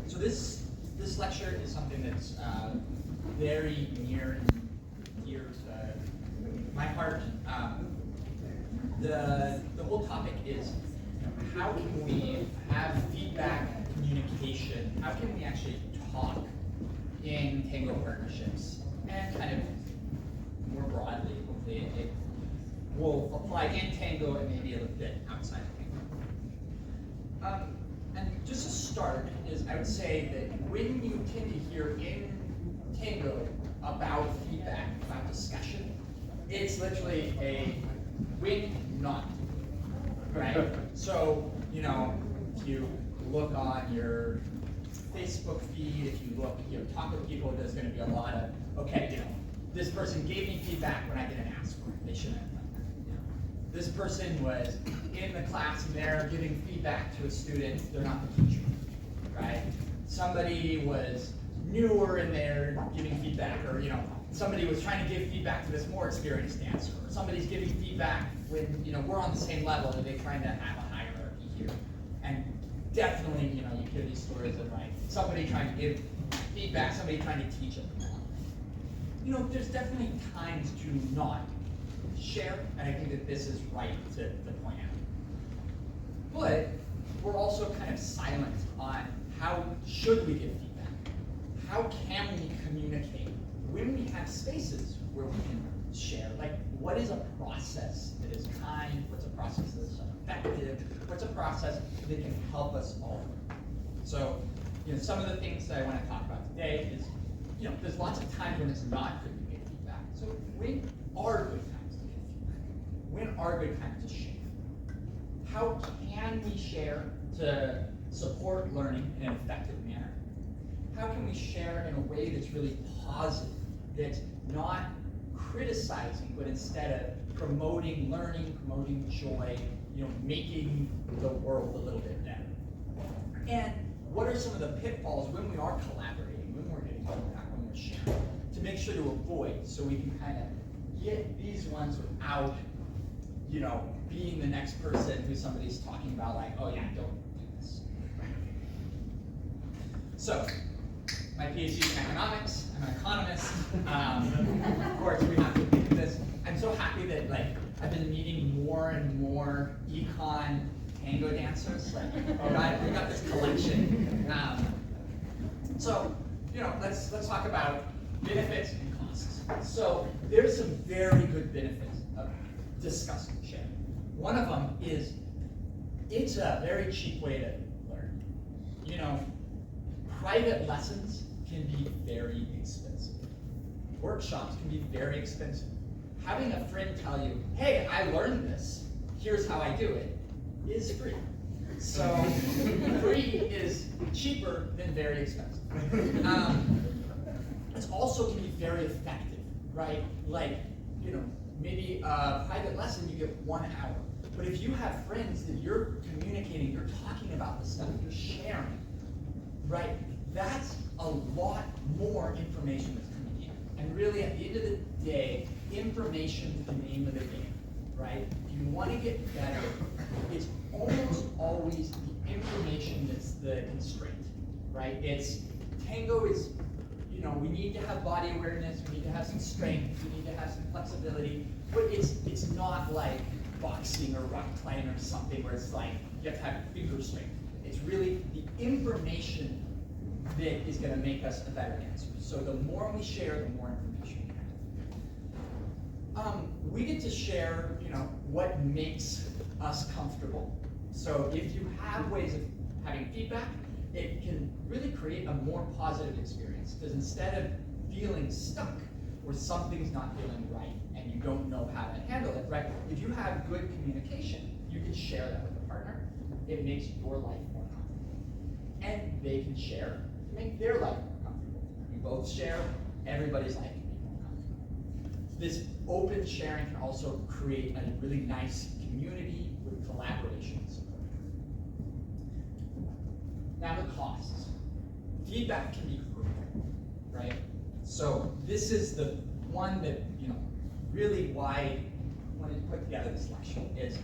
So this lecture is something that's very near and dear to my heart. The whole topic is, how can we have feedback, communication? How can we actually talk in Tango partnerships? And kind of more broadly, hopefully it will apply in Tango and maybe a little bit outside of Tango. And just to start is, I would say that when you tend to hear in Tango about feedback, about discussion, it's literally a win, not, right? So, if you look on your Facebook feed, if you look, talk with people, there's going to be a lot of, okay, this person gave me feedback when I didn't ask for it. They shouldn't have done that. This person was in the class and they're giving feedback to a student, they're not the teacher, right? Somebody was newer and they're giving feedback, or somebody was trying to give feedback to this more experienced dancer, or somebody's giving feedback when we're on the same level and they're trying to have a hierarchy here. And definitely, you hear these stories of somebody trying to give feedback, somebody trying to teach them. There's definitely times to not share, and I think that this is right to point out. But we're also kind of silent on how should we give feedback? How can we communicate when we have spaces where we can share? What is a process that is kind? What's a process that's effective? What's a process that can help us all? So, some of the things that I want to talk about today is, there's lots of times when it's not good to give feedback. So when are good times to give feedback? When are good times to share? How can we share to support learning in an effective manner? How can we share in a way that's really positive, that's not criticizing, but instead of promoting learning, promoting joy, making the world a little bit better? And what are some of the pitfalls when we are collaborating, when we're getting feedback, when we're sharing, to make sure to avoid, so we can kind of get these ones without, being the next person who somebody's talking about, oh yeah, don't do this. So, my PhD is in economics. I'm an economist. Of course, we have to think of this. I'm so happy that I've been meeting more and more econ tango dancers. Oh God, we got this collection. So, let's talk about benefits and costs. So there's some very good benefits of discussing sharing. One of them is it's a very cheap way to learn. Private lessons can be very expensive. Workshops can be very expensive. Having a friend tell you, hey, I learned this, here's how I do it, is free. So free is cheaper than very expensive. It also can be very effective, right? Maybe a private lesson you get 1 hour. But if you have friends that you're communicating, you're talking about the stuff, you're sharing, right? That's a lot more information that's coming in. And really, at the end of the day, information is the name of the game, right? If you want to get better, it's almost always the information that's the constraint, right? Tango is, we need to have body awareness, we need to have some strength, we need to have some flexibility, but it's not like boxing or rock climbing or something where it's you have to have finger strength. It's really the information that is going to make us a better dancer. So the more we share, the more information we have. We get to share, what makes us comfortable. So if you have ways of having feedback, it can really create a more positive experience. Because instead of feeling stuck or something's not feeling right and you don't know how to handle it, right? If you have good communication, you can share that with a partner. It makes your life more comfortable. And they can share to make their life more comfortable. You both share, everybody's life can be more comfortable. This open sharing can also create a really nice community with collaboration and support. Now the costs. Feedback can be crucial, right? So this is the one that, really why I wanted to put together this lecture is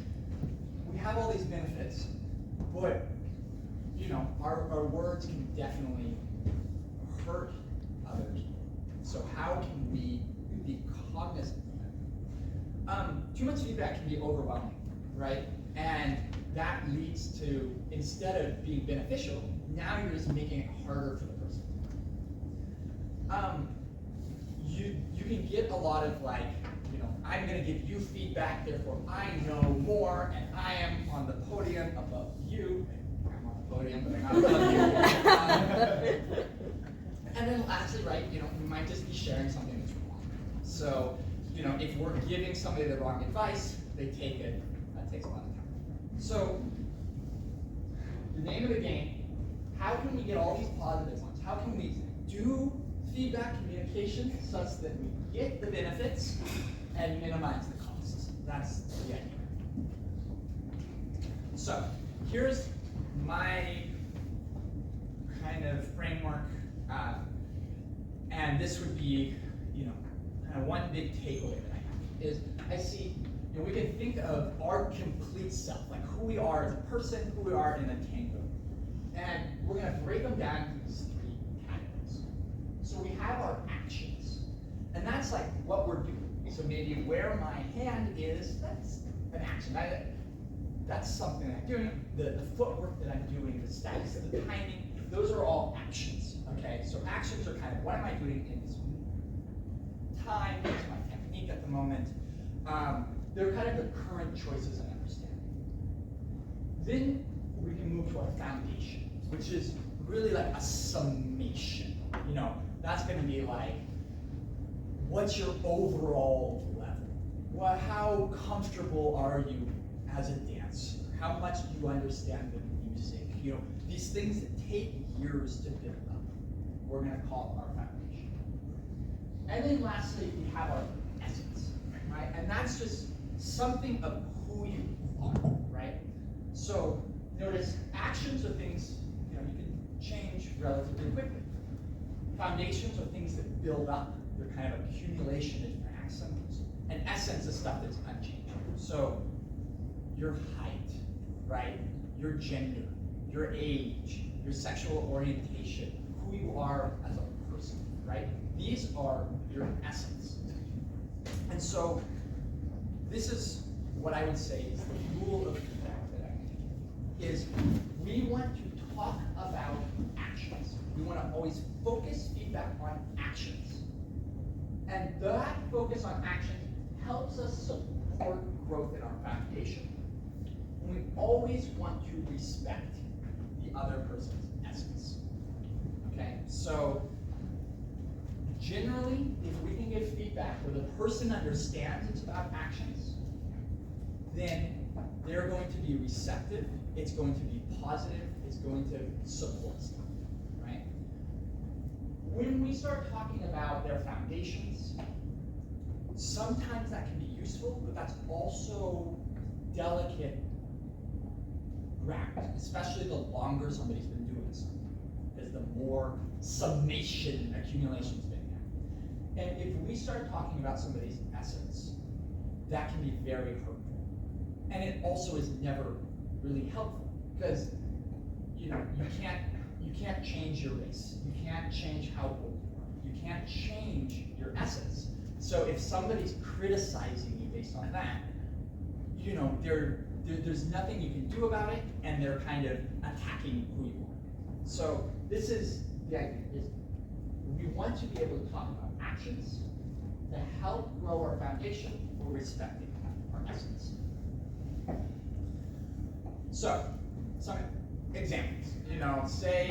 we have all these benefits, but our words words can definitely hurt others. So how can we be cognizant of it? Too much feedback can be overwhelming, right? And that leads to, instead of being beneficial, now you're just making it harder for the person. You can get a lot of like, I'm going to give you feedback, therefore I know more, and I am on the podium above you. I'm on the podium, but I'm not above you. And then lastly, right, we might just be sharing something that's wrong. So, if we're giving somebody the wrong advice, they take it. That takes a lot of time. So, the name of the game, how can we get all these positive ones? How can we do feedback communication such that we get the benefits and minimize the costs? That's the idea. So, here's my kind of framework, and this would be, kind of one big takeaway that I have is I see, we can think of our complete self, like who we are as a person, who we are in a tango, and we're going to break them down into these three categories. So we have our actions, and that's like what we're doing. So maybe where my hand is, that's an action. That's something that I'm doing. The footwork that I'm doing, the status of the timing, those are all actions. Okay, so actions are kind of what am I doing in this time, what's my technique at the moment. They're kind of the current choices and understanding. Then we can move to our foundation, which is really like a summation. That's going to be like, what's your overall level? How comfortable are you as a dancer? How much do you understand the music? These things that take years to build up. We're going to call it our foundation. And then lastly, we have our essence, right? And that's just something of who you are, right? So notice actions are things you can change relatively quickly. Foundations are things that build up. They're kind of accumulation of different accents. And essence is stuff that's unchangeable. So your height, right? Your gender, your age, your sexual orientation, who you are as a person, right? These are your essence. And so this is what I would say is the rule of feedback that I make, is we want to talk about actions. We want to always focus feedback on actions. And that focus on action helps us support growth in our foundation. And we always want to respect the other person's essence. Okay, so generally, if we can give feedback where the person understands it's about actions, then they're going to be receptive, it's going to be positive, it's going to support stuff, right? When we start talking about their foundations, sometimes that can be useful, but that's also delicate ground, especially the longer somebody's been doing something, because the more summation accumulation's been there. And if we start talking about somebody's essence, that can be very hurtful. And it also is never really helpful, because you can't change your race. You can't change how old you are. You can't change your essence. So if somebody's criticizing you based on that, there's nothing you can do about it, and they're kind of attacking who you are. So this is the idea, is we want to be able to talk about actions to help grow our foundation for respecting our essence. So, some examples. Say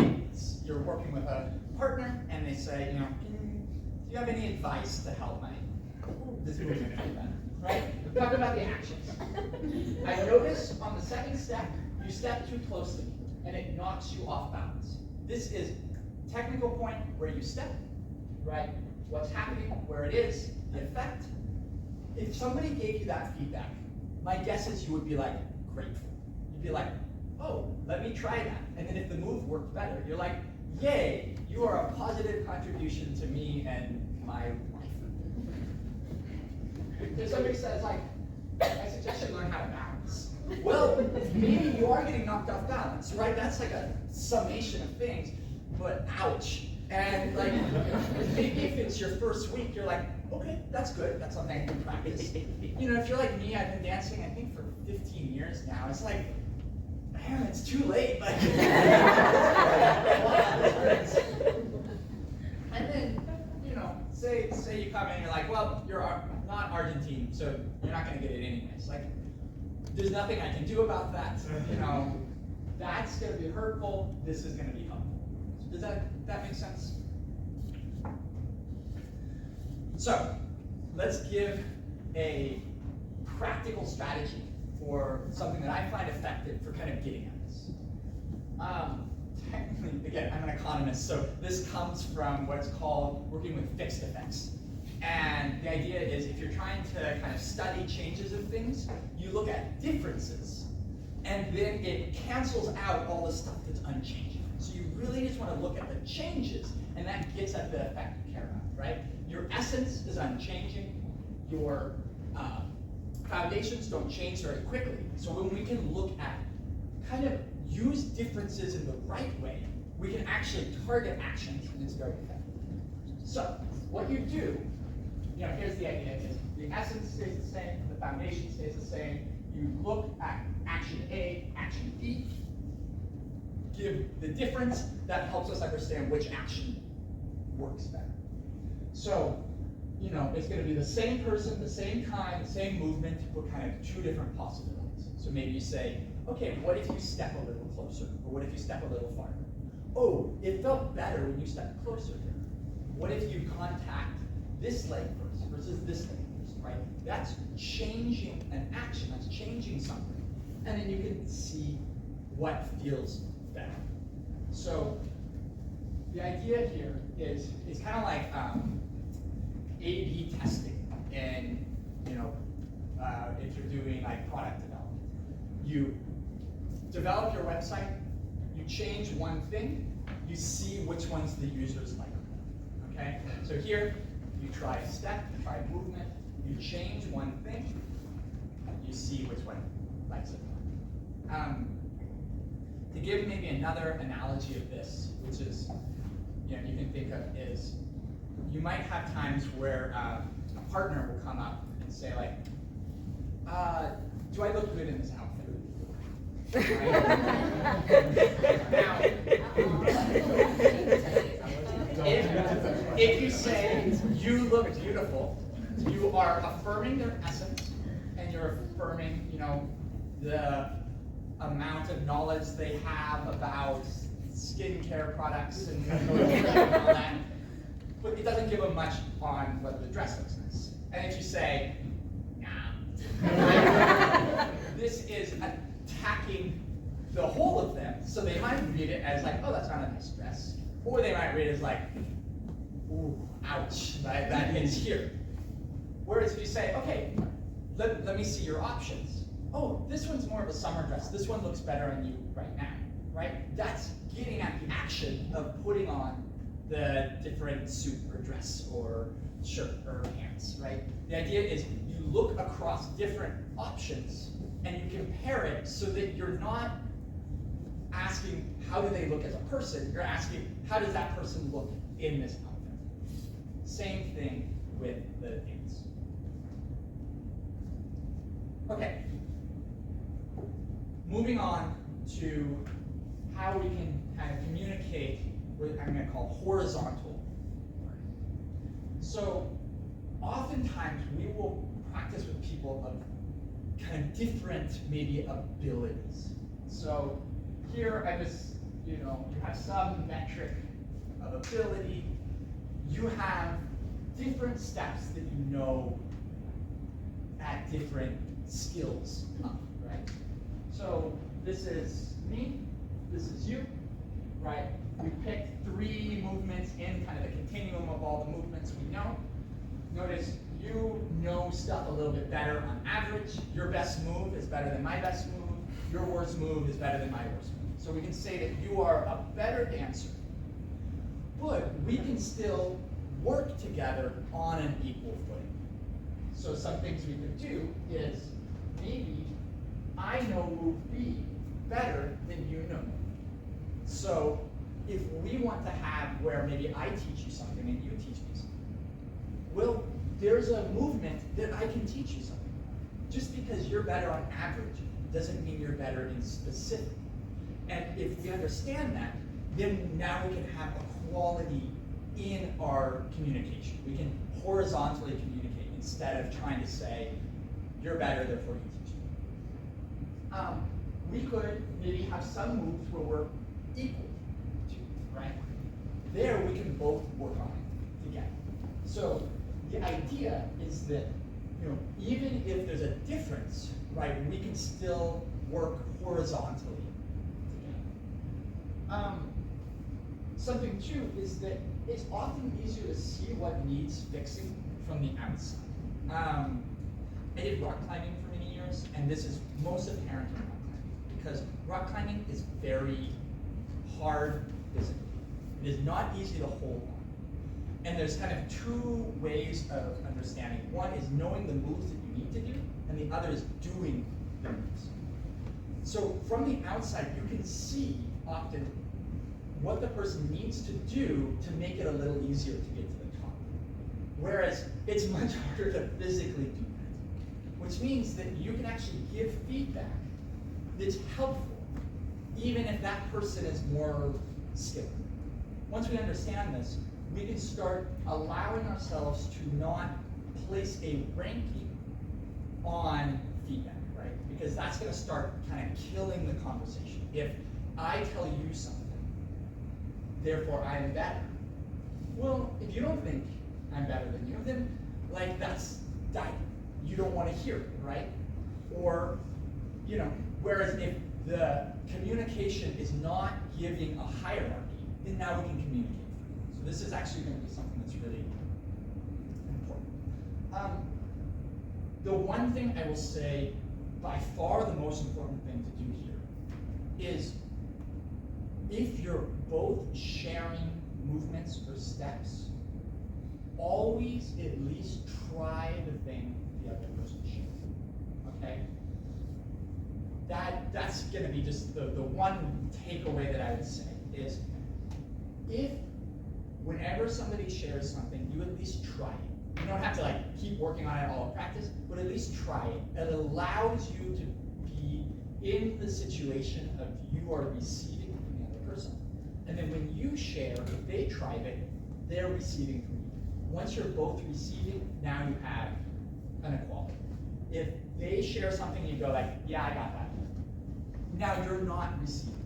you're working with a partner, and they say, do you have any advice to help this movement be better? Right? We're talking about the actions. I notice on the second step, you step too closely, and it knocks you off balance. This is technical point where you step, right? What's happening, where it is, the effect. If somebody gave you that feedback, my guess is you would be like grateful. You'd be like, oh, let me try that. And then if the move worked better, you're like, yay, you are a positive contribution to me and my life. If somebody says like, I suggest you learn how to balance. Well, maybe you are getting knocked off balance, right? That's like a summation of things. but ouch. And like, maybe if it's your first week, you're like, okay, that's good. That's something I can practice. You know, if you're like me, I've been dancing, I think, for 15 years now. It's like, man, it's too late. Like, and then, you know, say you come in and you're like, well, you're not Argentine, so you're not going to get it anyways. Like, there's nothing I can do about that. You know, that's going to be hurtful. This is going to be helpful. Does that make sense? So, let's give a practical strategy for something that I find effective for kind of getting at this. Technically, again, I'm an economist, so this comes from what's called working with fixed effects. And the idea is if you're trying to kind of study changes of things, you look at differences, and then it cancels out all the stuff that's unchanging. So you really just want to look at the changes, and that gets at the effect you care about, right? Your essence is unchanging. Your foundations don't change very quickly. So when we can look at, kind of use differences in the right way, we can actually target actions, and it's very effective. So what you do, you know, here's the idea: is the essence stays the same, the foundation stays the same. You look at action A, action B, give the difference that helps us understand which action works better. So, you know, it's going to be the same person, the same time, the same movement, but kind of two different possibilities. So maybe you say, okay, what if you step a little closer? Or what if you step a little farther? Oh, it felt better when you stepped closer here. What if you contact this leg first versus this leg first, right? That's changing an action, that's changing something. And then you can see what feels better. So the idea here is kind of like A/B testing, and you know, if you're doing like product development, you develop your website, you change one thing, you see which ones the users like. Okay, so here you try a step, you try a movement, you change one thing, you see which one likes it. To give maybe another analogy of this, which is, you know, you can think of is, you might have times where a partner will come up and say like, do I look good in this outfit? Right? Now, if you say you look beautiful, you are affirming their essence, and you're affirming, you know, the amount of knowledge they have about skincare products and all that. But it doesn't give them much on whether the dress looks nice. And if you say, nah, this is attacking the whole of them, so they might read it as like, oh, that's not a nice dress. Or they might read it as like, ooh, ouch, right? That hits here. Whereas if you say, okay, let me see your options. Oh, this one's more of a summer dress. This one looks better on you right now, right? That's getting at the action of putting on the different suit or dress or shirt or pants, right? The idea is you look across different options and you compare it so that you're not asking how do they look as a person, you're asking how does that person look in this outfit. Same thing with the dance. Okay. Moving on to how we can kind of communicate with, I'm going to call horizontal learning. So oftentimes we will practice with people of kind of different maybe abilities. So here I just, you know, you have some metric of ability. You have different steps that you know at different skills up, right? So this is me, this is you, right? We picked 3 movements in kind of the continuum of all the movements we know. Notice you know stuff a little bit better on average. Your best move is better than my best move. Your worst move is better than my worst move. So we can say that you are a better dancer, but we can still work together on an equal footing. So some things we could do is maybe I know move B better than you know. So if we want to have where maybe I teach you something and you teach me something, well, there's a movement that I can teach you something. Just because you're better on average doesn't mean you're better in specific. And if we understand that, then now we can have equality in our communication. We can horizontally communicate instead of trying to say, you're better, therefore you teach me. We could maybe have some moves where we're equal to, right? There we can both work on it together. So the idea is that, even if there's a difference, right, we can still work horizontally together. Something too is that it's often easier to see what needs fixing from the outside. I did rock climbing for many years, and this is most apparent in rock climbing, because rock climbing is very hard physically. It is not easy to hold on. And there's kind of two ways of understanding. One is knowing the moves that you need to do, and the other is doing the moves. So from the outside, you can see often what the person needs to do to make it a little easier to get to the top. Whereas it's much harder to physically do that, which means that you can actually give feedback that's helpful, even if that person is more skilled. Once we understand this, we can start allowing ourselves to not place a ranking on feedback, right? Because that's going to start kind of killing the conversation. If I tell you something, therefore I am better. Well, if you don't think I'm better than you, then that's dying. You don't want to hear it, right? Or, whereas if the communication is not giving a hierarchy, then now we can communicate. So this is actually going to be something that's really important. The one thing I will say, by far the most important thing to do here, is if you're both sharing movements or steps, always at least try the thing the other person shared. Okay? That's going to be just the one takeaway that I would say is, if whenever somebody shares something, you at least try it. You don't have to keep working on it all in practice, but at least try it. It allows you to be in the situation of you are receiving from the other person. And then when you share, if they try it, they're receiving from you. Once you're both receiving, now you have an equality. If they share something and you go yeah, I got that. Now you're not receiving,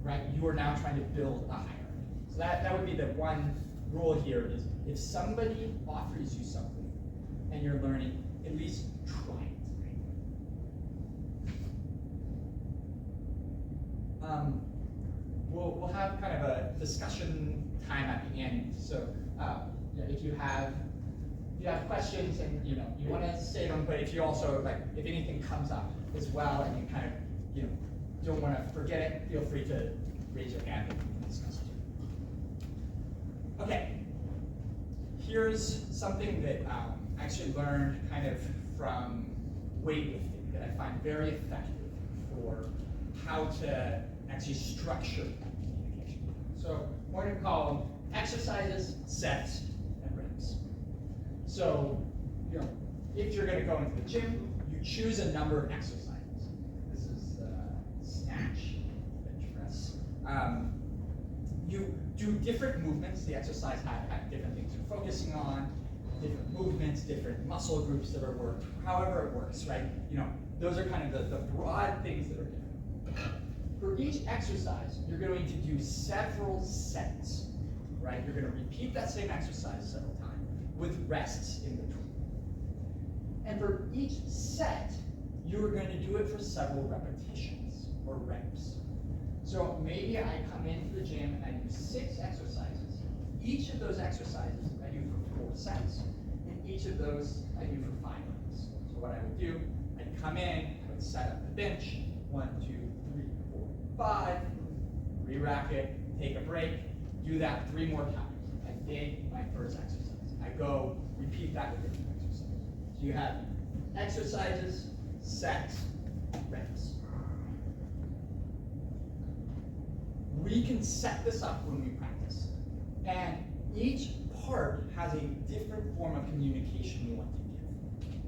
right? You are now trying to build a hierarchy. So that would be the one rule here is, if somebody offers you something and you're learning, at least try it. We'll have kind of a discussion time at the end. So if you have questions and you want to say them, but if you also if anything comes up as well and you kind of don't want to forget it, feel free to raise your hand and we can discuss it. Okay. Here's something that I actually learned kind of from weightlifting that I find very effective for how to actually structure communication. So we're going to call them exercises, sets, and reps. So if you're going to go into the gym, you choose a number of exercises. This is snatch, bench press. You do different movements. The exercise have different things you're focusing on, different movements, different muscle groups that are worked, however it works, right? Those are kind of the broad things that are given. For each exercise, you're going to do several sets, right? You're going to repeat that same exercise several times with rests in between. And for each set, you're going to do it for several repetitions or reps. So maybe I come into the gym and I do 6 exercises. Each of those exercises I do for 4 sets, and each of those I do for 5 reps. So what I would do, I'd come in, I would set up the bench, 1, 2, 3, 4, 5, re-rack it, take a break, do that 3 more times. I did my first exercise. I go, repeat that with different exercises. So you have exercises, sets, reps. we can set this up when we practice. And each part has a different form of communication we want to give.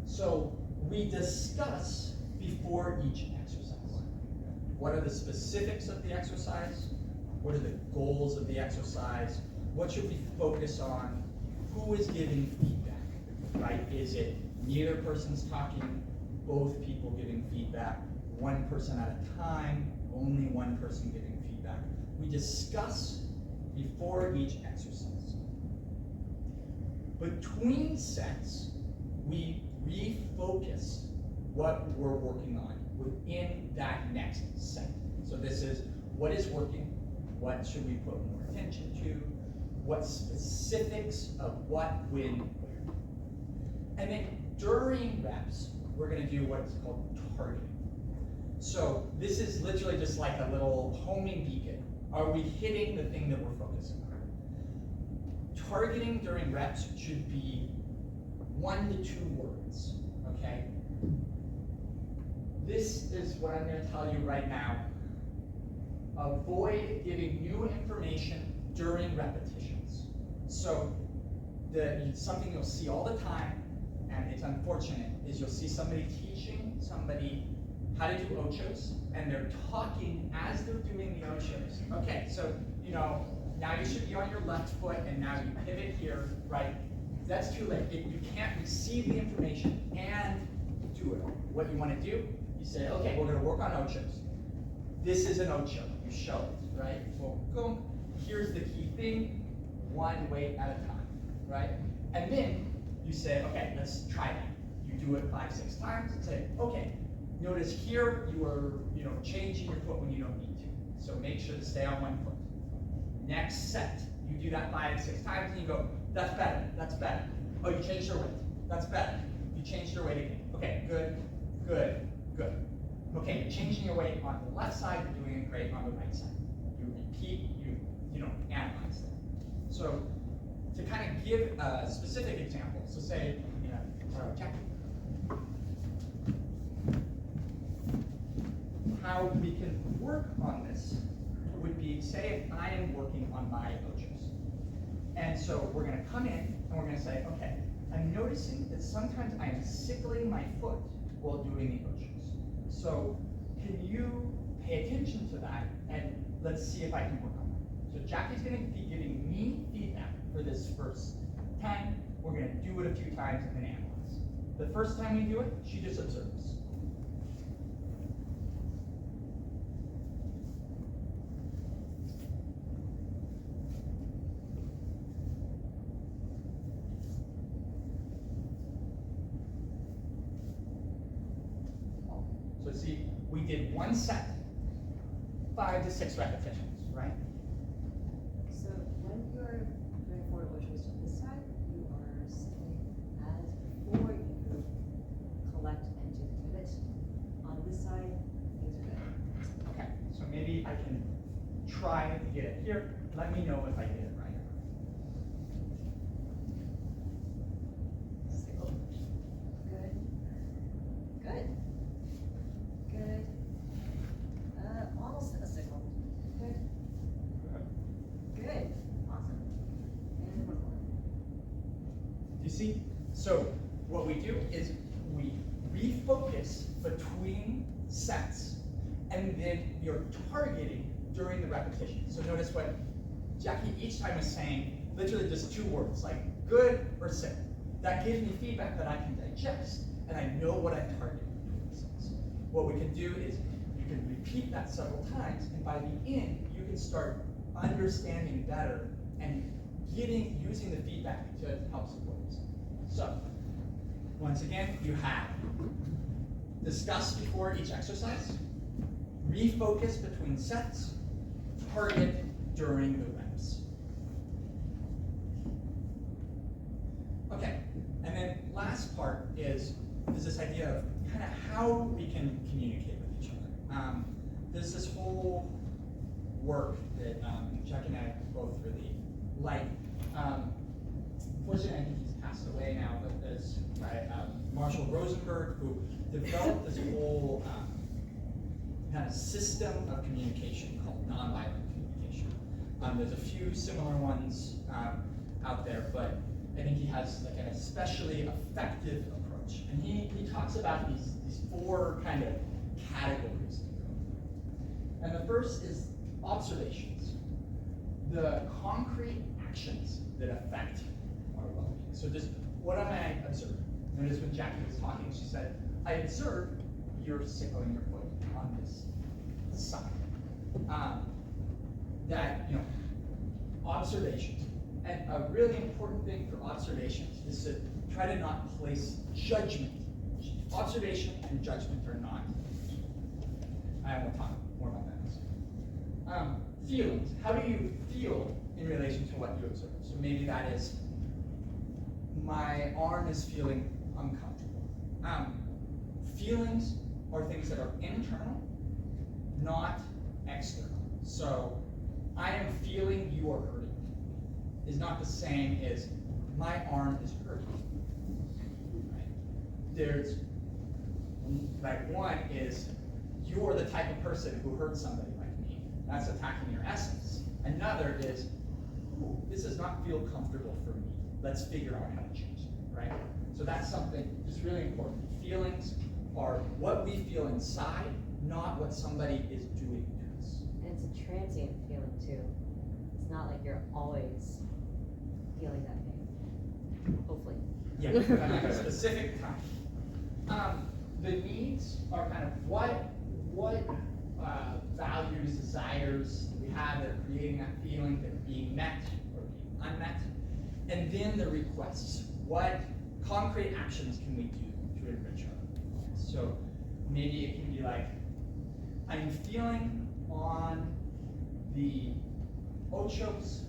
So we discuss before each exercise. What are the specifics of the exercise? What are the goals of the exercise? What should we focus on? Who is giving feedback, right? Is it neither person's talking, both people giving feedback, one person at a time, only one person giving feedback? We discuss before each exercise. Between sets, we refocus what we're working on within that next set. So this is what is working, what should we put more attention to, what specifics of what, when, where. And then during reps, we're going to do what's called targeting. So this is literally just like a little homing beacon. Are we hitting the thing that we're focusing on? Targeting during reps should be 1 to 2 words, okay? This is what I'm going to tell you right now. Avoid giving new information during repetitions. So something you'll see all the time, and it's unfortunate, is you'll see somebody teaching somebody how to do ochos, and they're talking as they're doing the ochos. Okay, so now you should be on your left foot, and now you pivot here, right? That's too late. You can't receive the information and do it. What you want to do, you say, okay, we're going to work on ochos. This is an ocho. You show it, right? Boom, boom. Here's the key thing, one weight at a time, right? And then you say, okay, let's try that. You do it 5, 6 times and say, okay, notice here you are, changing your foot when you don't need to. So make sure to stay on one foot. Next set, you do that 5, 6 times and you go, that's better, that's better. Oh, you changed your weight. That's better. You changed your weight again. Okay, good, good, good. Okay, you're changing your weight on the left side, you're doing it great on the right side. You repeat, you analyze that. So to kind of give a specific example, so say, Jackie, how we can work on this would be, say if I am working on my ochos. And so we're going to come in and we're going to say, okay, I'm noticing that sometimes I am sickling my foot while doing the ochos. So can you pay attention to that and let's see if I can work on that. So Jackie's going to be giving me feedback for this first 10. We're going to do it a few times and then analyze. The first time we do it, she just observes. So see, we did one set, 5 to 6 repetitions, right? So when you're doing forward motions to this side, you are sitting as before you collect and do the pivot. On this side, things are good. Okay, so maybe I can try to get it here. Let me know if I get it right. Sickle. Good. Good. Good. Almost a sickle. Good. Good. Awesome. And one more. Do you see? So what we do is we refocus between sets, and then we are targeting during the repetition. So notice what Jackie each time is saying, literally just 2 words, like good or sick. That gives me feedback that I can digest, and I know what I'm targeting between the sets. What we can do is you can repeat that several times, and by the end, you can start understanding better and using the feedback to help support this. So, once again, you have discuss before each exercise, refocus between sets, target during the reps. Okay, and then last part is this idea of kind of how we can communicate with each other. There's this whole work that Jack and I both really like. Unfortunately, I think he's passed away now, but there's Marshall Rosenberg, who developed this whole kind of system of communication called nonviolent There's a few similar ones out there, but I think he has like an especially effective approach. And he talks about these four kind of categories to go through. And the first is observations, the concrete actions that affect our well-being. So just what am I observing? Notice when Jackie was talking, she said, I observed you're sickling your foot on this side. Observations. And a really important thing for observations is to try to not place judgment. Observation and judgment are not equal. I will talk more about that. Feelings. How do you feel in relation to what you observe? So maybe that is, my arm is feeling uncomfortable. Feelings are things that are internal, not external. So I am feeling you are hurting is not the same as my arm is hurting. Right? There's like one is you're the type of person who hurt somebody like me. That's attacking your essence. Another is, ooh, this does not feel comfortable for me. Let's figure out how to change it, right? So that's something that's really important. Feelings are what we feel inside, not what somebody is doing to us. And it's a transient feeling too. It's not like you're always feeling that pain. Hopefully. Yeah, like a specific time. The needs are kind of what values, desires we have that are creating that feeling, that are being met or being unmet. And then the requests. What concrete actions can we do to enrich our lives? So maybe it can be like, I'm feeling on the ochos,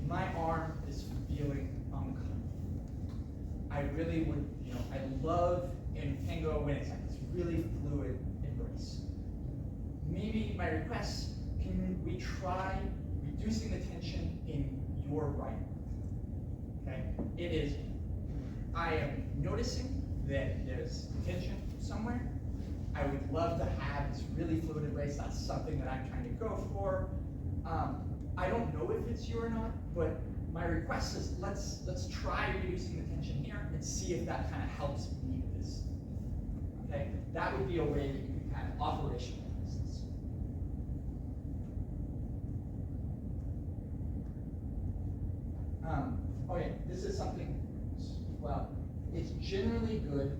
my arm is feeling uncomfortable. I really would, I love in Tango when it's like this really fluid embrace. Maybe my request, can we try reducing the tension in your right arm? Okay? It is, I am noticing that there's tension somewhere. I would love to have this really fluid embrace. That's something that I'm trying to go for. I don't know if it's you or not, but my request is let's try reducing the tension here and see if that kind of helps meet this. Okay, that would be a way that you can kind of operationalize this. Okay, this is something. Well, it's generally good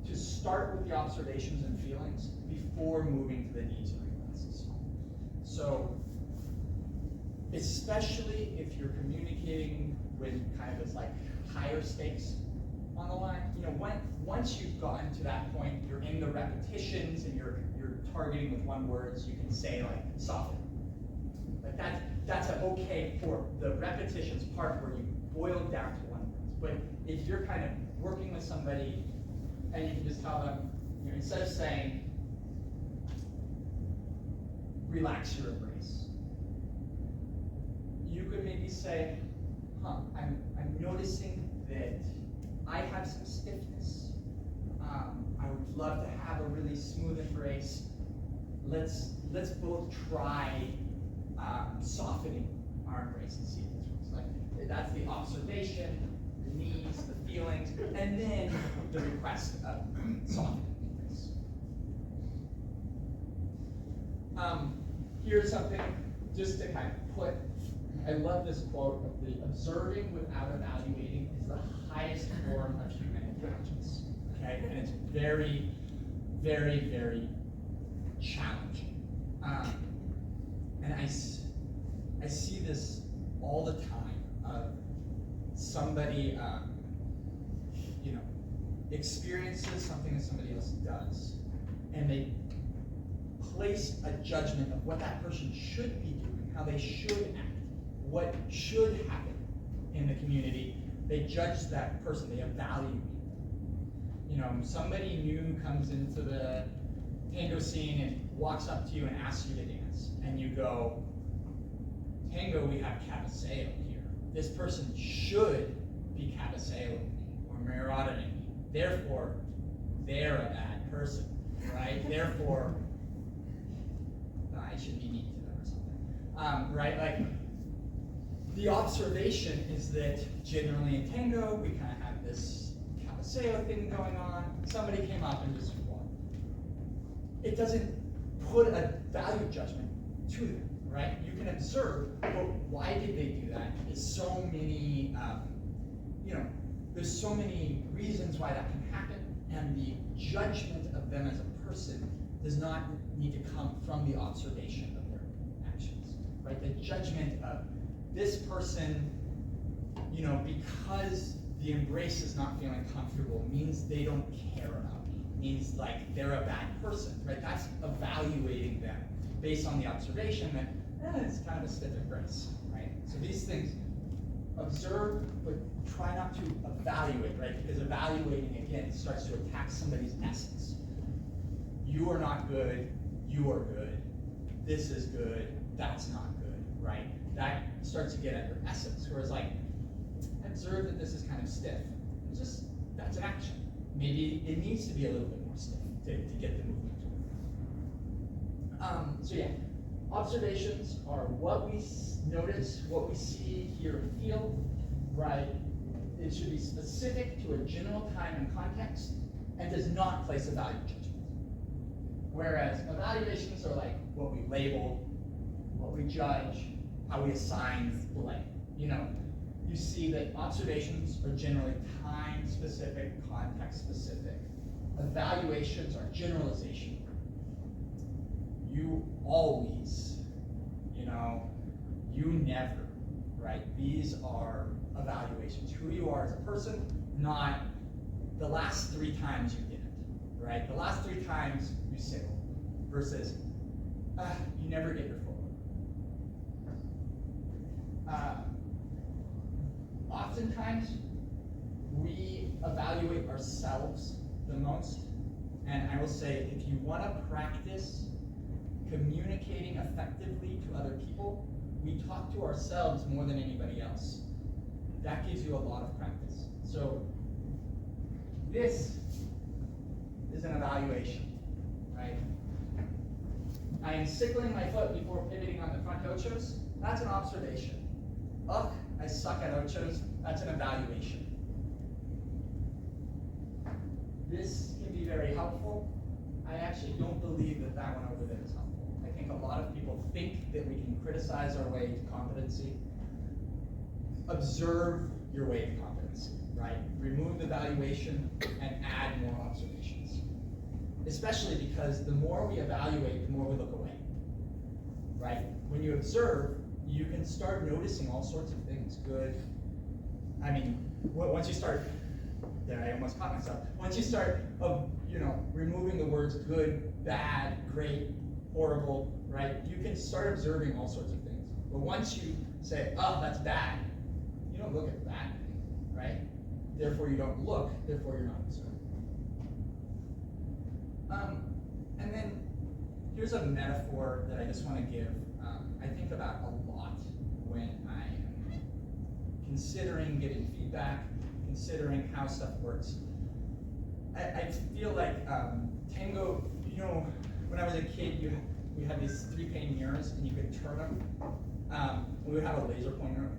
to start with the observations and feelings before moving to the needs and requests. So, especially if you're communicating with kind of this like higher stakes on the line, once you've gotten to that point, you're in the repetitions and you're targeting with one word, so you can say like soften. Like that's an okay for the repetitions part where you boil down to one word. But if you're kind of working with somebody and you can just tell them, instead of saying, relax your embrace, you could maybe say, I'm noticing that I have some stiffness. I would love to have a really smooth embrace. Let's both try softening our embrace and see if this works. Like that's the observation, the needs, the feelings, and then the request of softening the embrace. Here's something just to kind of put. I love this quote of the observing without evaluating is the highest form of human intelligence. Okay, and it's very, very, very challenging. And I see this all the time of somebody, experiences something that somebody else does, and they place a judgment of what that person should be doing, how they should act, what should happen in the community. They judge that person, they evaluate. Somebody new comes into the tango scene and walks up to you and asks you to dance, and you go, Tango, we have cabaseo here. This person should be cabaseoing me or marauding me. Therefore, they're a bad person, right? Therefore, I should be mean to them or right? Like, the observation is that generally in Tango, we kind of have this cabaseo thing going on. Somebody came up and just won. It doesn't put a value judgment to them, right? You can observe, well, why did they do that? There's so many, there's so many reasons why that can happen, and the judgment of them as a person does not need to come from the observation of their actions, right? The judgment of this person, because the embrace is not feeling comfortable means they don't care about me, means like they're a bad person, right? That's evaluating them based on the observation that it's kind of a stiff embrace, right? So these things, observe, but try not to evaluate, right? Because evaluating, again, starts to attack somebody's essence. You are not good, you are good, this is good, that's not good, right? That starts to get at your essence, whereas like, observe that this is kind of stiff. It's just, that's an action. Maybe it needs to be a little bit more stiff to get the movement to it. So yeah, observations are what we notice, what we see, hear, and feel, right? It should be specific to a general time and context, and does not place a value judgment. Whereas evaluations are like what we label, what we judge, how we assign blame. You see that observations are generally time-specific, context-specific. Evaluations are generalization. You always, you never, right? These are evaluations. Who you are as a person, not the last 3 times you did it, right? The last 3 times you signal versus you never get your full. Oftentimes, we evaluate ourselves the most, and I will say, if you want to practice communicating effectively to other people, we talk to ourselves more than anybody else. That gives you a lot of practice. So, this is an evaluation, right? I am sickling my foot before pivoting on the front ochos. That's an observation. Ugh, I suck at ochos. That's an evaluation. This can be very helpful. I actually don't believe that that one over there is helpful. I think a lot of people think that we can criticize our way to competency. Observe your way to competency, right? Remove the evaluation and add more observations. Especially because the more we evaluate, the more we look away, right? When you observe, you can start noticing all sorts of things, good. I mean, once you start, there I almost caught myself. Once you start, removing the words good, bad, great, horrible, right? You can start observing all sorts of things. But once you say, oh, that's bad, you don't look at the bad thing, right? Therefore you don't look, therefore you're not observing. And then here's a metaphor that I just want to give. I think about a lot when I am considering giving feedback, considering how stuff works. I feel like Tango, when I was a kid, we had these 3-pane mirrors and you could turn them. We would have a laser pointer.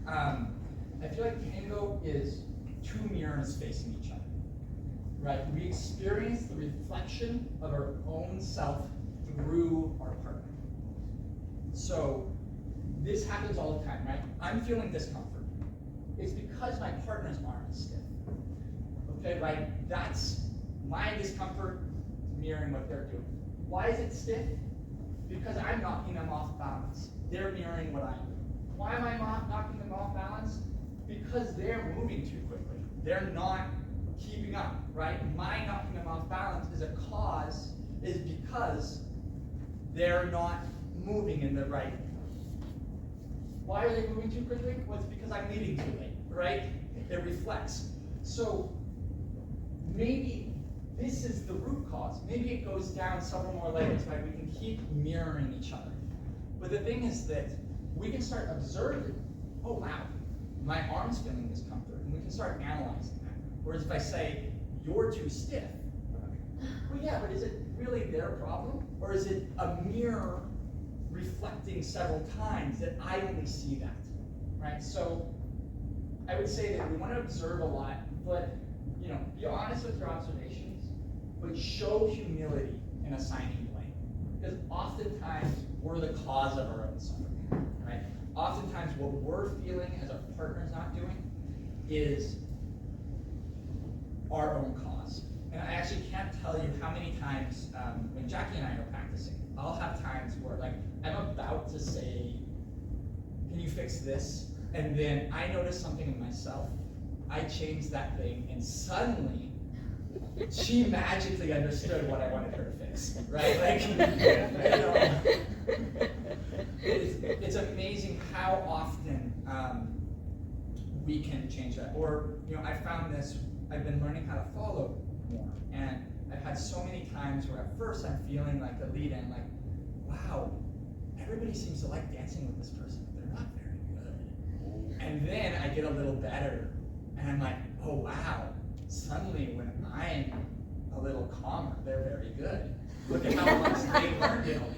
I feel like Tango is 2 mirrors facing each other. Right? We experience the reflection of our own self through our partner. So this happens all the time, right? I'm feeling discomfort. It's because my partner's arm is stiff. Okay, right? That's my discomfort mirroring what they're doing. Why is it stiff? Because I'm knocking them off balance. They're mirroring what I'm doing. Why am I knocking them off balance? Because they're moving too quickly. They're not keeping up, right? My knocking them off balance is because they're not moving in the right. Why are they moving too quickly? Well, it's because I'm leaving too late, right? It reflects. So maybe this is the root cause. Maybe it goes down several more layers, right? We can keep mirroring each other. But the thing is that we can start observing, oh wow, my arm's feeling discomfort, and we can start analyzing that. Whereas if I say, you're too stiff, well yeah, but is it really their problem? Or is it a mirror reflecting several times that I only see that, right? So I would say that we want to observe a lot, but be honest with your observations, but show humility in assigning blame. Because oftentimes we're the cause of our own suffering, right? Oftentimes what we're feeling as our partner's not doing is our own cause. And I actually can't tell you how many times when Jackie and I are practicing, I'll have times where like I'm about to say, can you fix this? And then I notice something in myself. I change that thing, and suddenly she magically understood what I wanted her to fix, right? Like, it's amazing how often we can change that. Or, I found this, I've been learning how to follow more, and I've had so many times where at first I'm feeling like the lead in, like, wow, everybody seems to like dancing with this person, but they're not very good. And then I get a little better, and I'm like, oh wow, suddenly when I'm a little calmer, they're very good. Look at how much they learned in a week.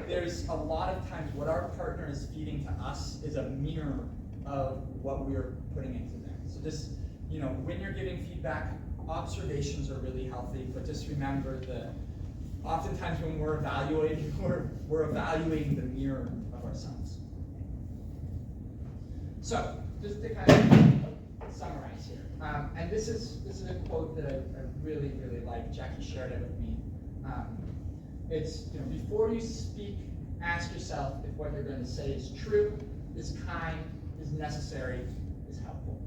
There's a lot of times what our partner is feeding to us is a mirror of what we're putting into them. So just, when you're giving feedback, observations are really healthy, but just remember that oftentimes when we're evaluating, we're evaluating the mirror of ourselves. So, just to kind of summarize here, and this is a quote that I really, really like. Jackie shared it with me. It's, before you speak, ask yourself if what you're going to say is true, is kind, is necessary, is helpful.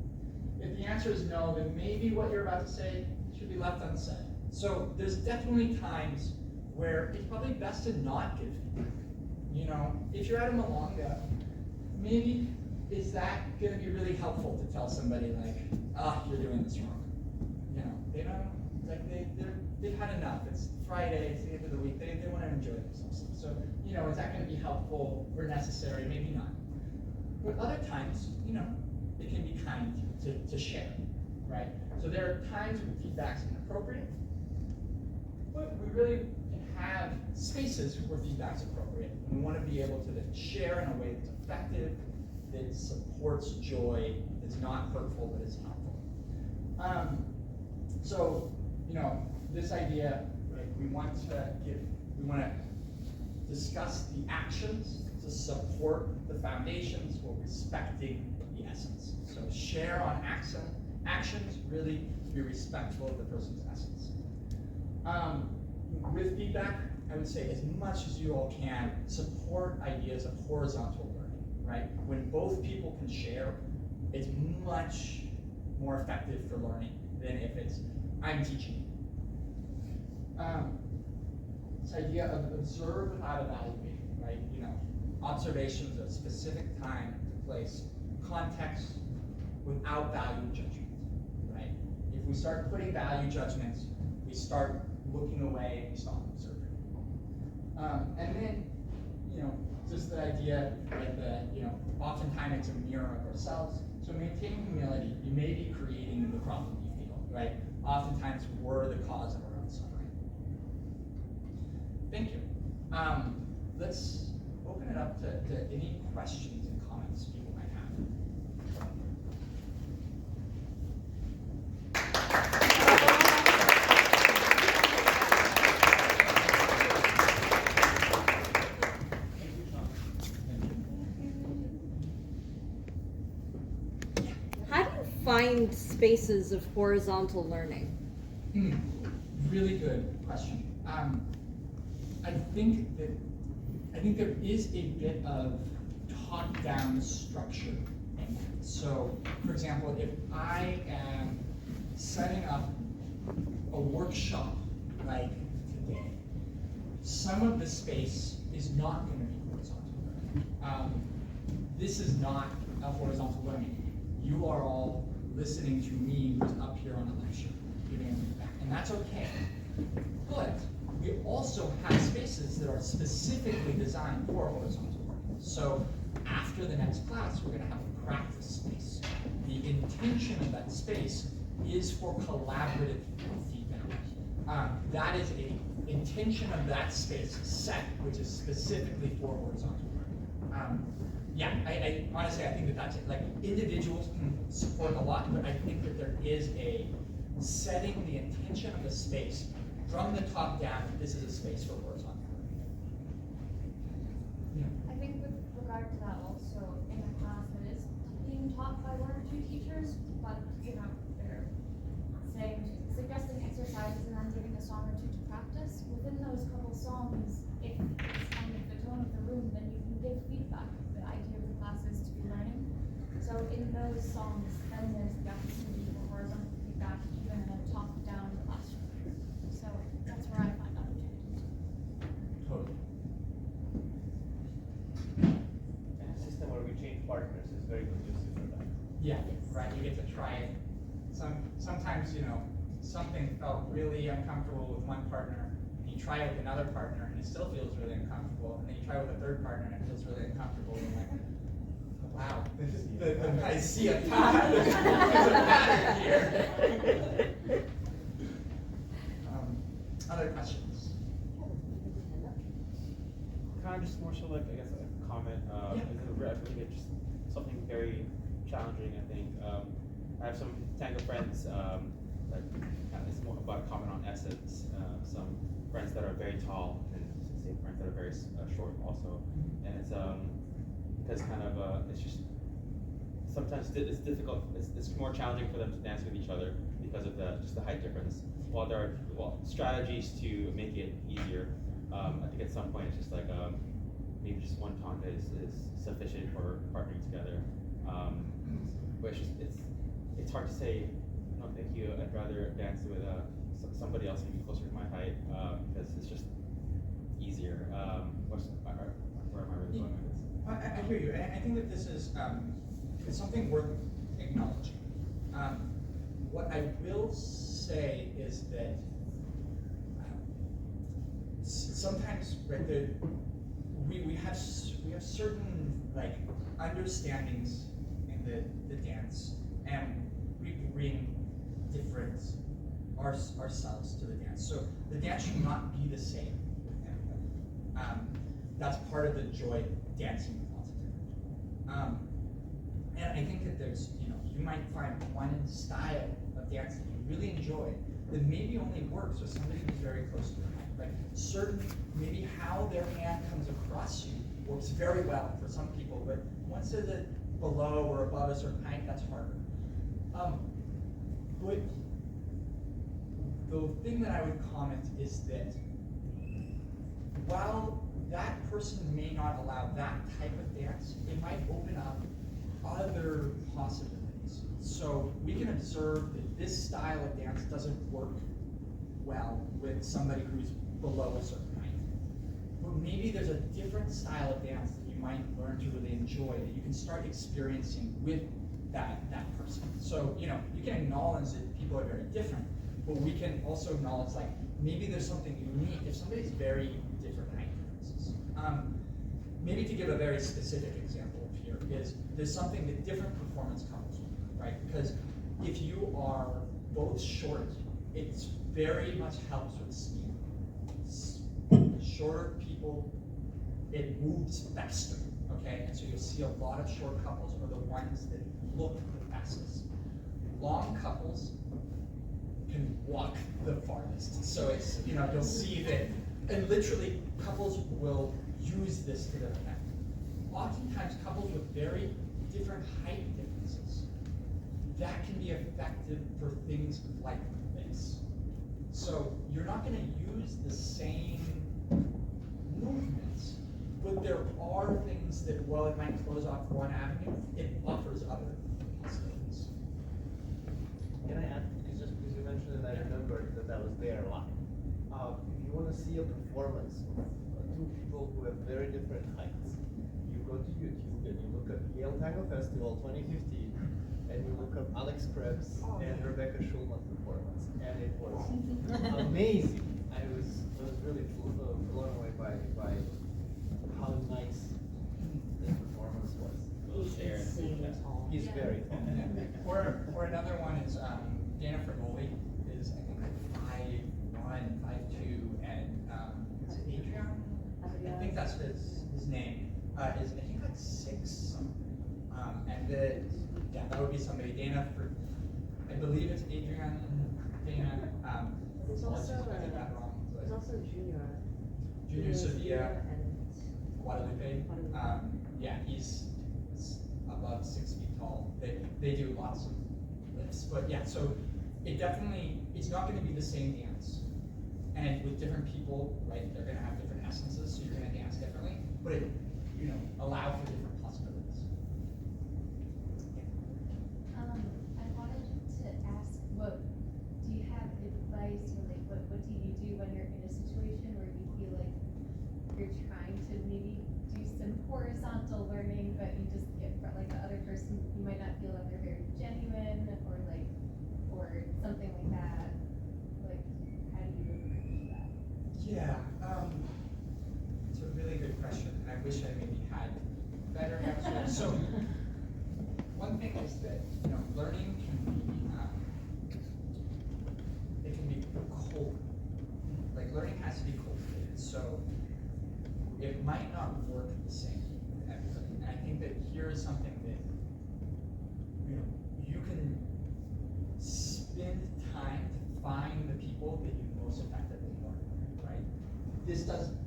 If the answer is no, then maybe what you're about to say should be left unsaid. So there's definitely times where it's probably best to not give feedback. If you're at a Malanga, maybe is that going to be really helpful to tell somebody like, you're doing this wrong? They don't, like they've had enough. It's Friday, it's the end of the week, they want to enjoy themselves. So, is that going to be helpful or necessary? Maybe not. But other times, it can be kind to share, right? So there are times when feedback's inappropriate, but we really can have spaces where feedback's appropriate. And we want to be able to share in a way that's effective, that supports joy, that's not hurtful, but is helpful. So, this idea, right, we want to discuss the actions to support the foundations while respecting the essence. So share on actions, really be respectful of the person's essence. With feedback, I would say as much as you all can, support ideas of horizontal learning, right? When both people can share, it's much more effective for learning than if it's, I'm teaching you. This idea of observe without evaluating, right? Observations of specific time to place, context without value judgment, right? If we start putting value judgments, we start looking away, we stop observing. And then, just the idea that, oftentimes it's a mirror of ourselves. So maintaining humility, you may be creating the problem you feel, right? Oftentimes we're the cause of our own suffering. Thank you. Let's open it up to any questions and comments people might have. Find spaces of horizontal learning? Really good question. I think there is a bit of top-down structure in that. So, for example, if I am setting up a workshop like today, some of the space is not going to be horizontal learning. This is not a horizontal learning. You are all listening to me who's up here on a lecture, giving them feedback, and that's okay. But we also have spaces that are specifically designed for horizontal learning. So after the next class, we're going to have a practice space. The intention of that space is for collaborative feedback. that is a intention of that space set, which is specifically for horizontal learning. Yeah, I honestly, I think that that's it. Like, individuals can support a lot, but I think that there is a setting the intention of the space from the top down. This is a space for horizontal learning. Yeah. I think with regard to that also, in a class that is being taught by one or two teachers, but they're suggesting exercises and then giving a song or two to practice. Within those couple songs, if it's kind of the tone of the room, then you can give feedback. The idea of the class is to be learning. So in those songs, then there's the opportunity for horizontal feedback, even in a top-down classroom. So that's where I find opportunities. Totally. And a system where we change partners is very conducive for that. Yeah, right. You get to try it. Sometimes, something felt really uncomfortable with one partner, and you try it with another partner, and it still feels really uncomfortable, and then you try it with a third partner, and it feels really uncomfortable. And like, wow, I see a pattern. There's a pattern here. Other questions? Kind of just more so like, I guess, a comment. I think it's just something very challenging, I think. I have some Tango friends that it's more about a comment on essence. Some friends that are very tall and some friends that are very short also. And it's because kind of it's just sometimes it's difficult. It's more challenging for them to dance with each other because of just the height difference. While there are strategies to make it easier, I think at some point it's just like maybe just one tango is sufficient for partnering together. But it's hard to say, no, thank you. I'd rather dance with somebody else maybe closer to my height because it's just easier. Where am I really going with this? I hear you, and I think that this is it's something worth acknowledging. What I will say is that sometimes, right, we have certain like understandings in the dance, and we bring different ourselves to the dance. So the dance should not be the same with everybody. That's part of the joy of dancing with lots of different people. And I think that there's, you might find one style of dance that you really enjoy that maybe only works with somebody who's very close to your height, right? Certain, maybe how their hand comes across you works very well for some people, but once they're below or above a certain height, that's harder. But the thing that I would comment is that while that person may not allow that type of dance, it might open up other possibilities. So we can observe that this style of dance doesn't work well with somebody who's below a certain height. But maybe there's a different style of dance that you might learn to really enjoy, that you can start experiencing with that person. So, you can acknowledge that people are very different, but we can also acknowledge, like, maybe there's something unique if somebody's very different height differences. Maybe to give a very specific example here is there's something that different performance couples do, right? Because if you are both short, it's very much helps with speed. Shorter people, it moves faster, okay? And so you'll see a lot of short couples are the ones that look the fastest. Long couples can walk the farthest. So it's, you'll see that, and literally couples will use this to their effect. Oftentimes couples with very different height differences, that can be effective for things like this. So you're not going to use the same movements, but there are things that, while it might close off one avenue, it offers other possibilities. Can I add, just because you mentioned it, I remembered that was there a lot. If you want to see a performance of two people who have very different heights, you go to YouTube and you look at Yale Tango Festival 2015, and you look up Alex Krebs and Rebecca Schulman performance, and it was amazing. I was really blown away by how nice the performance was. He's insanely tall. He's very tall. Or another one is Dana Fragoli is, I think, like 5'1", 5'2", that's his name, is, I think that's 6. And that would be somebody, Dana, I believe it's Adrian, Dana, There's apologies also, if I get that wrong. there's also Junior. Junior Sevilla, And Guadalupe, Guadalupe. yeah, he's above 6 feet tall. They do lots of lifts, but yeah, so it's not gonna be the same dance. And with different people, right, they're gonna have different essences, so you're gonna dance differently, but allow for different possibilities. I wanted to ask, do you have advice, or like, what do you do when you're in a situation where you feel like you're trying to maybe do some horizontal learning, but you just get, like, the other person, you might not feel like they're very genuine, or something like that, like, how do you approach that? Yeah, it's a really good question, and I wish I maybe had better answers. So, one thing is that, learning can be cold. Like, learning has to be cultivated, so it might not work the same with everybody. And I think that here is something that, you can spend time to find the people that you most effectively learn with, right?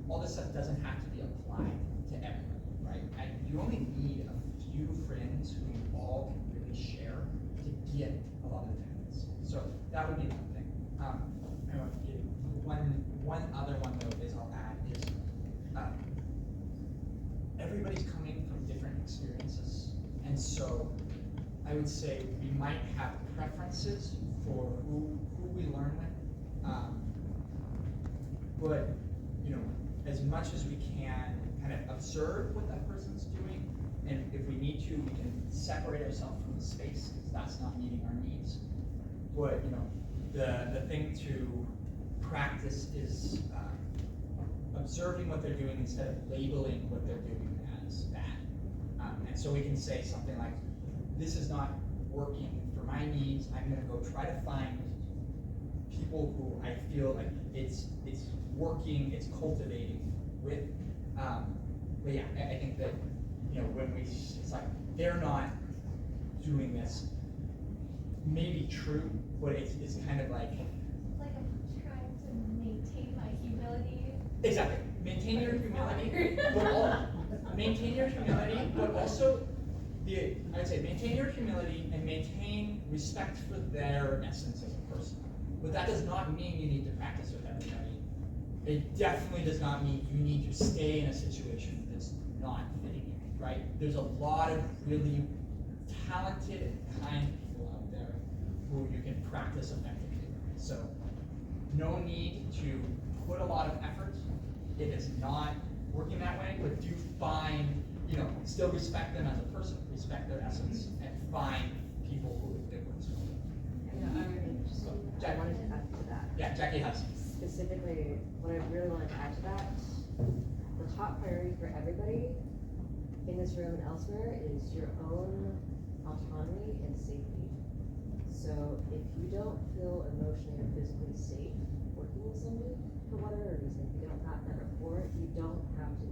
All this stuff doesn't have to be applied to everyone, right? And you only need a few friends who you all can really share to get a lot of the benefits. So that would be one thing. I want to give one other one though is I'll add is everybody's coming from different experiences, and so I would say we might have preferences for who we learn with, but as much as we can kind of observe what that person's doing, and if we need to, we can separate ourselves from the space because that's not meeting our needs. But the thing to practice is observing what they're doing instead of labeling what they're doing as bad. And so we can say something like, this is not working for my needs. I'm gonna go try to find people who I feel like it's working, it's cultivating with. But yeah, I think that when it's like they're not doing this, maybe true, but it's kind of like Like, I'm trying to maintain my humility. exactly maintain your humility, but also I would say maintain your humility and maintain respect for their essence as a person. But that does not mean you need to practice with everybody. It definitely does not mean you need to stay in a situation that's not fitting you, right? There's a lot of really talented and kind people out there who you can practice effectively with. So no need to put a lot of effort if it's not working that way, but do find, still respect them as a person, respect their essence, and find people who it works for. I wanted to add to that. Yeah, Jackie has. Specifically, what I really wanted to add to that, the top priority for everybody in this room and elsewhere is your own autonomy and safety. So if you don't feel emotionally or physically safe working with somebody, for whatever reason, if you don't have that rapport, you don't have to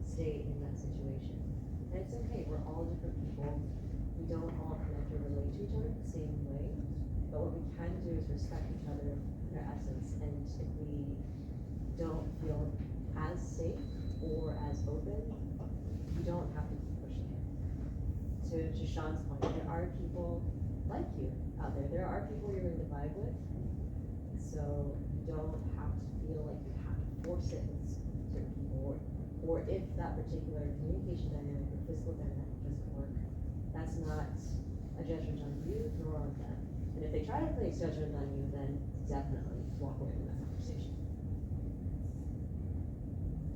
stay in that situation. And it's okay, we're all different people. We don't all connect or relate to each other the same way. But what we can do is respect each other, their essence, and if we don't feel as safe or as open, you don't have to keep pushing it. To Sean's point, there are people like you out there. There are people you're going to vibe with, so you don't have to feel like you have to force it with certain people, or if that particular communication dynamic or physical dynamic doesn't work, that's not a judgment on you nor on them. And if they try to place judgment on you, then definitely walk away from that conversation.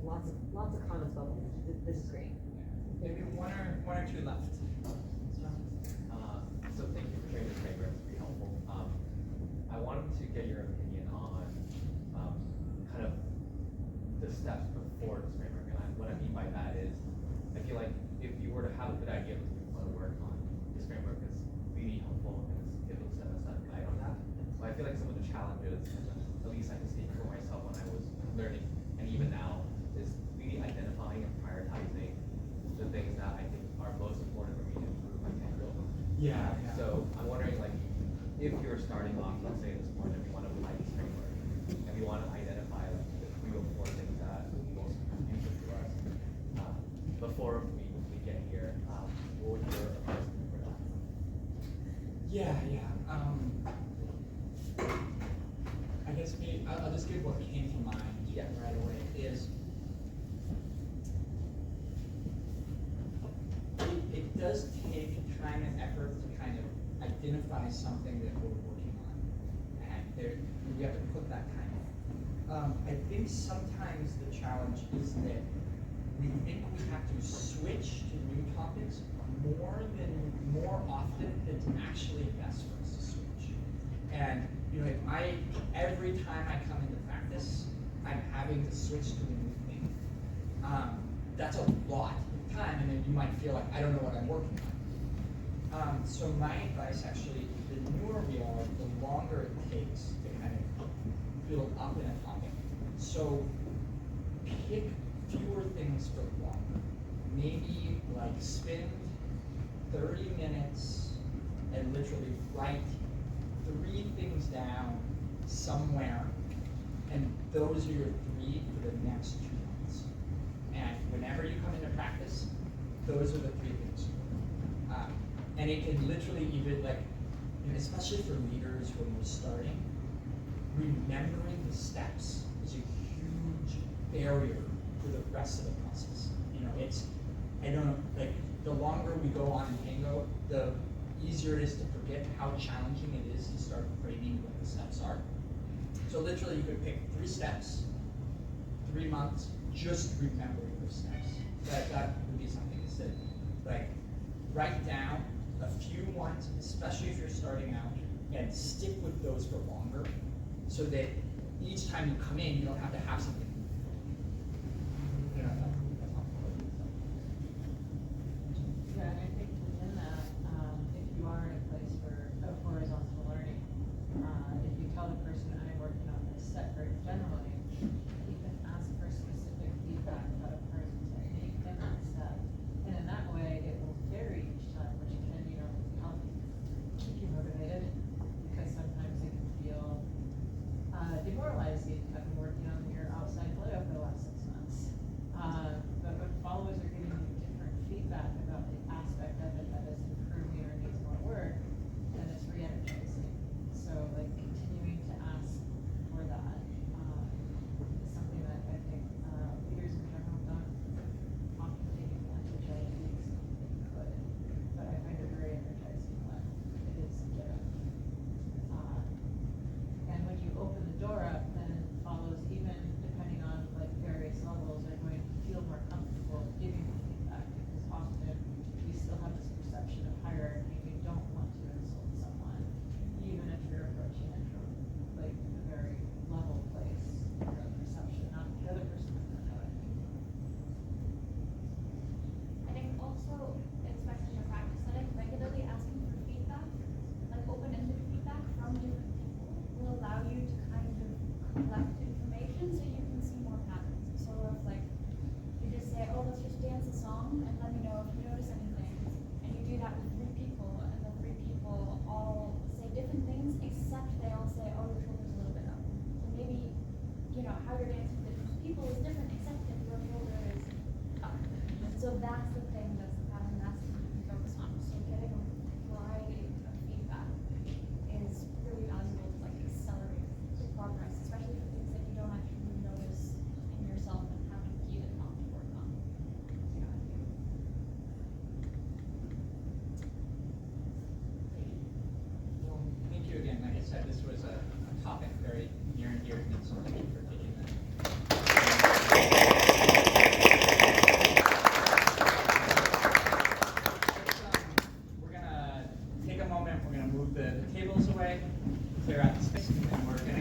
Lots of comments about this is great. Maybe one or two left. So thank you for sharing this framework, it's pretty helpful. I wanted to get your opinion on kind of the steps before this framework. And what I mean by that is, I feel like if you were to have a good idea of what you want to work on, this framework is really helpful and it will set us up guide on that. But I feel like some of the challenges, at least I can speak for myself when I was learning, and even now, is really identifying and guess maybe, I'll just give what came to mind right away, is it does take time and effort to kind of identify something that we're working on. And there, we have to put that time in. I think sometimes the challenge is that we think we have to switch to new topics more often than it's actually best for us to switch. And you know, every time I come into practice, I'm having to switch to a new thing. That's a lot of time, and then you might feel like I don't know what I'm working on. So my advice, actually, the newer we are, the longer it takes to kind of build up in a topic. So pick fewer things for longer. Maybe like spend 30 minutes and literally write 3 things down somewhere, and those are your 3 for the next 2 months. And whenever you come into practice, those are the 3 things. And it can literally even, like, and especially for leaders when we're starting, remembering the steps is a huge barrier for the rest of the process. You know, I don't know, like, the longer we go on in Tango, the easier it is to forget how challenging it is to start framing what the steps are. So literally you could pick 3 steps, 3 months, just remembering those steps. That would be something to say. Like, write down a few ones, especially if you're starting out, and stick with those for longer, so that each time you come in, you don't have to have something. You know, that's helpful. Yeah, and I think within that, if you are in a place of horizontal learning, if you tell the person I'm working on this set very generally, you can ask for specific feedback about a person's technique in that set. And in that way, it will vary each time, which can, help keep you motivated, because sometimes it can feel demoralizing. I've been working on your outside layout for the last 6 months. But when followers are giving you different feedback about the aspect of it that is improving or needs more work, then it's re-energizing. So like continuing to ask for that is something that I think leaders in general don't often take advantage of to the extent they could. But I find it very energizing when it is given. And when you open the door up, then follows, even depending on like various levels, are going to feel more comfortable giving you feedback, because often we still have this perception of hierarchy. We don't want to insult someone, even if you're approaching it from like a very level place, your own perception, not the other person doesn't know it. I think also, especially in a practice setting, regularly asking for feedback, like open-ended feedback from different people, will allow you to kind of collect information so you can see more patterns. So if like, you just say, oh, let's just dance a song and let me know if you notice anything, and you do that with 3 people, and the 3 people all say different things, except they all say, oh, your shoulder's a little bit up. So maybe, how you're dancing with different people is different, except that your shoulder is up. And so that's the thing that's